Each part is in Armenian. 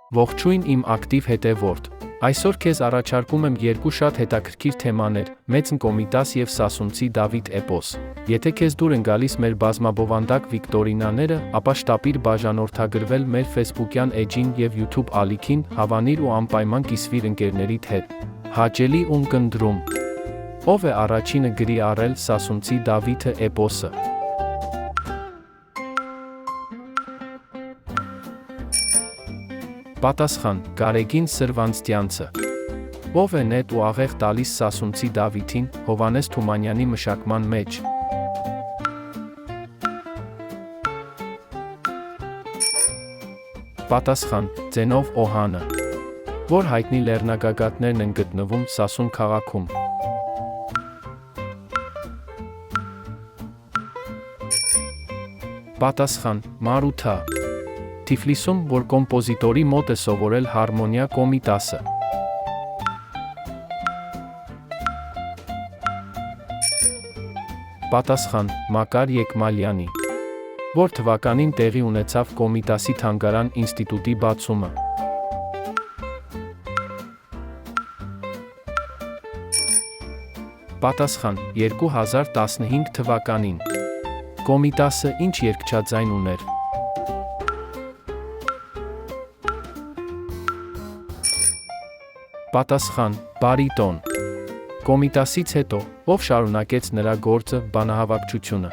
Ողջույն իմ ակտիվ հետևորդ։ Այսօր քեզ առաջարկում եմ երկու շատ հետաքրքիր թեմաներ՝ Մեծն Կոմիտաս և Սասունցի Դավիթ էպոս։ Եթե քեզ դուր են գալիս մեր բազմաբովանդակ վիկտորինաները, ապա շտապիր բաժանորդագրվել մեր ֆեյսբուքյան էջին և YouTube ալիքին, հավանիր ու անպայման կիսվիր ընկերներիդ հետ։ Հաճելի ունկնդրում։ Ո՞վ է առաջինը գրի առել Սասունցի Դավիթը էպոսը։ Պատասխան. Գարեգին Սրվանցտյանցը։ Ո՞վ է նետ ու աղեղ տալիս Սասունցի Դավիթին, Հովհաննես Թումանյանի մշակման մեջ։ Պատասխան. Ձենով Օհանը։ Որ հայտնի լեռնագագաթներն են գտնվում Սասուն քաղաքում։ Պատասխան. Մարութա։ Թիֆլիսում, որ կոմպոզիտորի մոտ է սովորել Հարմոնիա Կոմիտասը։ Պատասխան. Մակար Եկմալյանի։ Որ թվականին տեղի ունեցավ Կոմիտասի թանգարան ինստիտուտի բացումը։ Պատասխան. 2015 թվականին։ Կոմիտասը ինչ երգչաձայն ուներ։ Պատասխան. Բարիտոն։ Կոմիտասից հետո, ով շարունակեց նրա գործը, բանահավաքչությունը։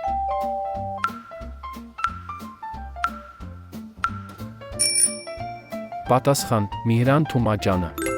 Պատասխան. Միհրան Թումաճանը։